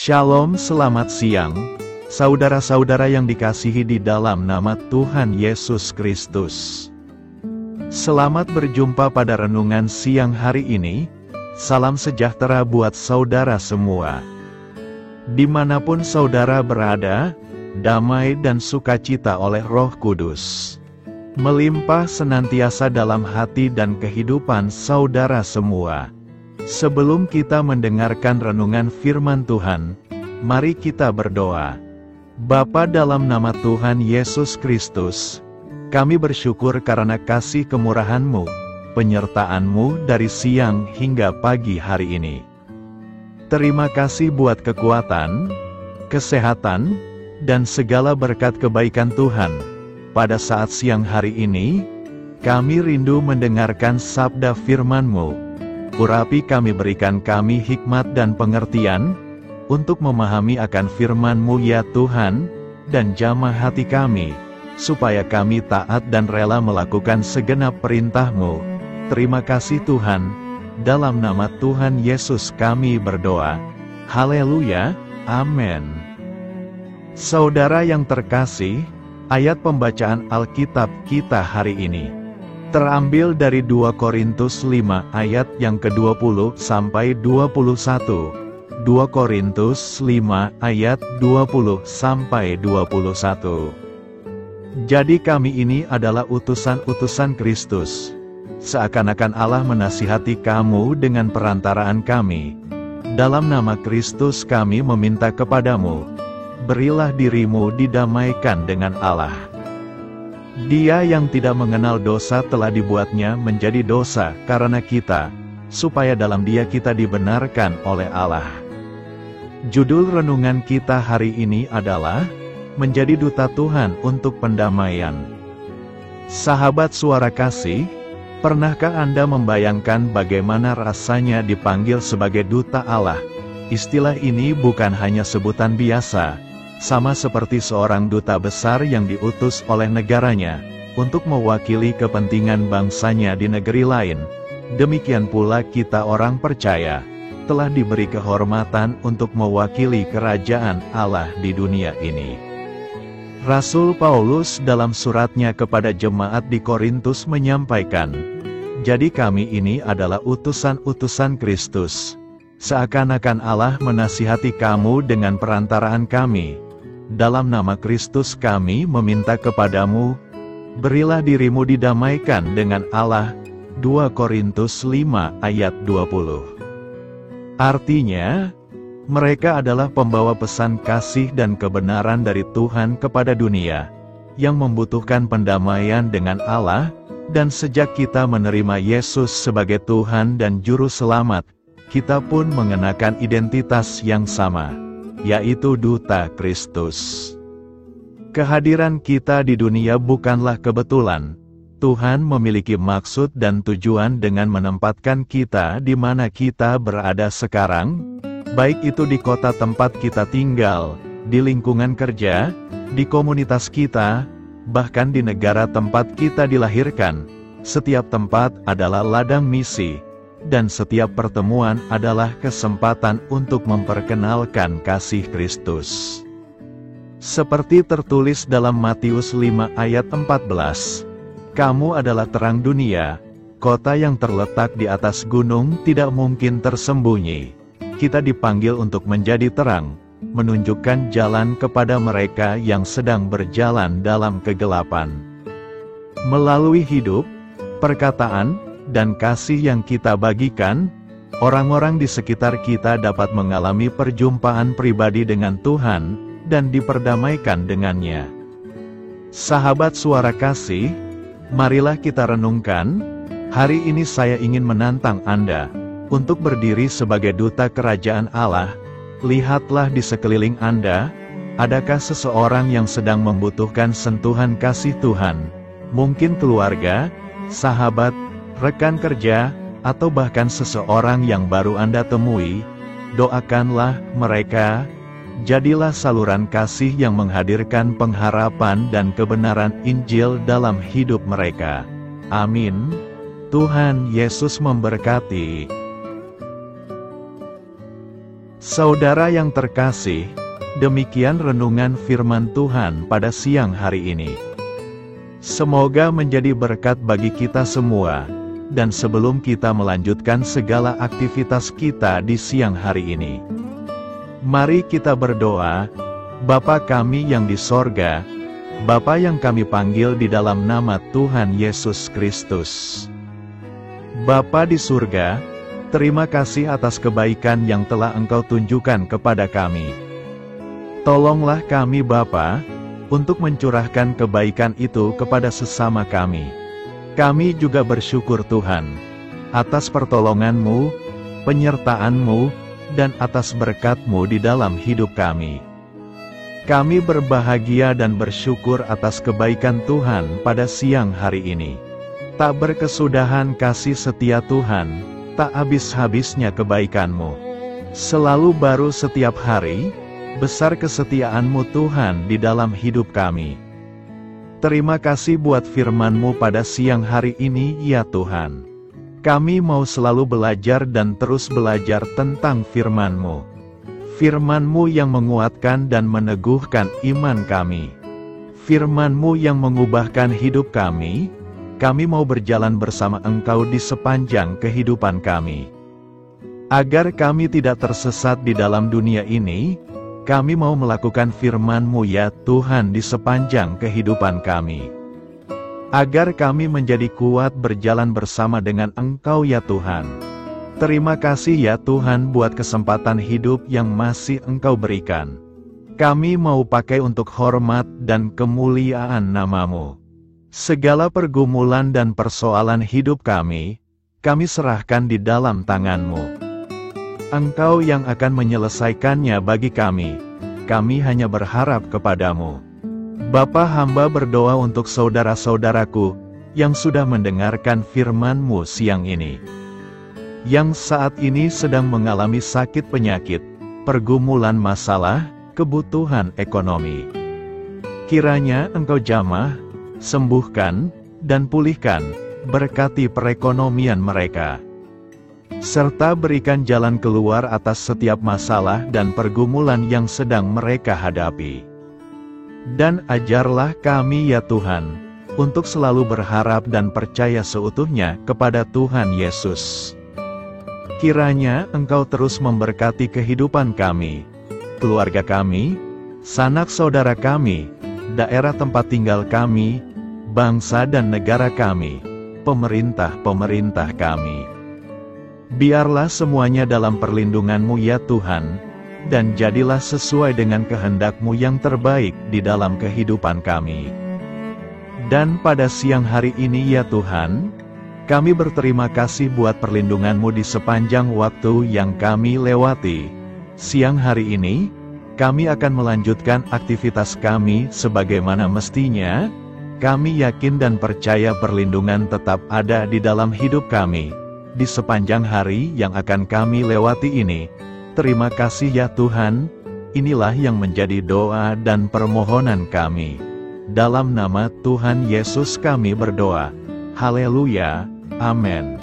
Shalom, selamat siang, saudara-saudara yang dikasihi di dalam nama Tuhan Yesus Kristus. Selamat berjumpa pada renungan siang hari ini. Salam sejahtera buat saudara semua. Dimanapun saudara berada, damai dan sukacita oleh Roh Kudus melimpah senantiasa dalam hati dan kehidupan saudara semua. Sebelum kita mendengarkan renungan firman Tuhan, mari kita berdoa. Bapa, dalam nama Tuhan Yesus Kristus, kami bersyukur karena kasih kemurahan-Mu, penyertaan-Mu dari siang hingga pagi hari ini. Terima kasih buat kekuatan, kesehatan, dan segala berkat kebaikan Tuhan. Pada saat siang hari ini, kami rindu mendengarkan sabda firman-Mu. Urapi kami, berikan kami hikmat dan pengertian, untuk memahami akan firman-Mu ya Tuhan, dan jamah hati kami, supaya kami taat dan rela melakukan segenap perintah-Mu. Terima kasih Tuhan, dalam nama Tuhan Yesus kami berdoa. Haleluya, amin. Saudara yang terkasih, ayat pembacaan Alkitab kita hari ini terambil dari 2 Korintus 5 ayat yang ke-20 sampai 21. 2 Korintus 5 ayat 20 sampai 21. Jadi kami ini adalah utusan-utusan Kristus. Seakan-akan Allah menasihati kamu dengan perantaraan kami. Dalam nama Kristus kami meminta kepadamu, berilah dirimu didamaikan dengan Allah. Dia yang tidak mengenal dosa telah dibuatnya menjadi dosa karena kita, supaya dalam Dia kita dibenarkan oleh Allah. Judul renungan kita hari ini adalah Menjadi Duta Tuhan untuk Pendamaian. Sahabat suara kasih, pernahkah Anda membayangkan bagaimana rasanya dipanggil sebagai duta Allah? Istilah ini bukan hanya sebutan biasa, sama seperti seorang duta besar yang diutus oleh negaranya, untuk mewakili kepentingan bangsanya di negeri lain. Demikian pula kita orang percaya, telah diberi kehormatan untuk mewakili kerajaan Allah di dunia ini. Rasul Paulus dalam suratnya kepada jemaat di Korintus menyampaikan, jadi kami ini adalah utusan-utusan Kristus. Seakan-akan Allah menasihati kamu dengan perantaraan kami. Dalam nama Kristus kami meminta kepadamu, berilah dirimu didamaikan dengan Allah. 2 Korintus 5 ayat 20. Artinya, mereka adalah pembawa pesan kasih dan kebenaran dari Tuhan kepada dunia, yang membutuhkan pendamaian dengan Allah, dan sejak kita menerima Yesus sebagai Tuhan dan Juru Selamat, kita pun mengenakan identitas yang sama, yaitu duta Kristus. Kehadiran kita di dunia bukanlah kebetulan. Tuhan memiliki maksud dan tujuan dengan menempatkan kita di mana kita berada sekarang, baik itu di kota tempat kita tinggal, di lingkungan kerja, di komunitas kita, bahkan di negara tempat kita dilahirkan. Setiap tempat adalah ladang misi, dan setiap pertemuan adalah kesempatan untuk memperkenalkan kasih Kristus. Seperti tertulis dalam Matius 5 ayat 14, kamu adalah terang dunia, kota yang terletak di atas gunung tidak mungkin tersembunyi. Kita dipanggil untuk menjadi terang, menunjukkan jalan kepada mereka yang sedang berjalan dalam kegelapan. Melalui hidup, perkataan, dan kasih yang kita bagikan, orang-orang di sekitar kita dapat mengalami perjumpaan pribadi dengan Tuhan, dan diperdamaikan dengannya. Sahabat suara kasih, marilah kita renungkan. Hari ini saya ingin menantang Anda, untuk berdiri sebagai duta kerajaan Allah. Lihatlah di sekeliling Anda, adakah seseorang yang sedang membutuhkan sentuhan kasih Tuhan? Mungkin keluarga, sahabat, rekan kerja, atau bahkan seseorang yang baru Anda temui. Doakanlah mereka. Jadilah saluran kasih yang menghadirkan pengharapan dan kebenaran Injil dalam hidup mereka. Amin. Tuhan Yesus memberkati. Saudara yang terkasih, demikian renungan firman Tuhan pada siang hari ini. Semoga menjadi berkat bagi kita semua, dan sebelum kita melanjutkan segala aktivitas kita di siang hari ini, mari kita berdoa. Bapa kami yang di sorga, Bapa yang kami panggil di dalam nama Tuhan Yesus Kristus. Bapa di surga, terima kasih atas kebaikan yang telah Engkau tunjukkan kepada kami. Tolonglah kami Bapa, untuk mencurahkan kebaikan itu kepada sesama kami. Kami juga bersyukur Tuhan, atas pertolongan-Mu, penyertaan-Mu, dan atas berkat-Mu di dalam hidup kami. Kami berbahagia dan bersyukur atas kebaikan Tuhan pada siang hari ini. Tak berkesudahan kasih setia Tuhan, tak habis-habisnya kebaikan-Mu. Selalu baru setiap hari, besar kesetiaan-Mu Tuhan di dalam hidup kami. Terima kasih buat firman-Mu pada siang hari ini ya Tuhan. Kami mau selalu belajar dan terus belajar tentang firman-Mu. Firman-Mu yang menguatkan dan meneguhkan iman kami. Firman-Mu yang mengubahkan hidup kami. Kami mau berjalan bersama Engkau di sepanjang kehidupan kami. Agar kami tidak tersesat di dalam dunia ini, kami mau melakukan firman-Mu ya Tuhan di sepanjang kehidupan kami. Agar kami menjadi kuat berjalan bersama dengan Engkau ya Tuhan. Terima kasih ya Tuhan buat kesempatan hidup yang masih Engkau berikan. Kami mau pakai untuk hormat dan kemuliaan nama-Mu. Segala pergumulan dan persoalan hidup kami serahkan di dalam tangan-Mu. Engkau yang akan menyelesaikannya bagi kami hanya berharap kepada-Mu. Bapa, hamba berdoa untuk saudara-saudaraku yang sudah mendengarkan firman-Mu siang ini, yang saat ini sedang mengalami sakit penyakit, pergumulan masalah, kebutuhan ekonomi. Kiranya Engkau jamah, sembuhkan, dan pulihkan, berkati perekonomian mereka. Serta berikan jalan keluar atas setiap masalah dan pergumulan yang sedang mereka hadapi. Dan ajarlah kami ya Tuhan, untuk selalu berharap dan percaya seutuhnya kepada Tuhan Yesus. Kiranya Engkau terus memberkati kehidupan kami, keluarga kami, sanak saudara kami, daerah tempat tinggal kami, bangsa dan negara kami, pemerintah-pemerintah kami. Biarlah semuanya dalam perlindungan-Mu ya Tuhan, dan jadilah sesuai dengan kehendak-Mu yang terbaik di dalam kehidupan kami. Dan pada siang hari ini ya Tuhan, kami berterima kasih buat perlindungan-Mu di sepanjang waktu yang kami lewati. Siang hari ini, kami akan melanjutkan aktivitas kami sebagaimana mestinya. Kami yakin dan percaya perlindungan tetap ada di dalam hidup kami, di sepanjang hari yang akan kami lewati ini. Terima kasih ya Tuhan, inilah yang menjadi doa dan permohonan kami. Dalam nama Tuhan Yesus kami berdoa. Haleluya, amin.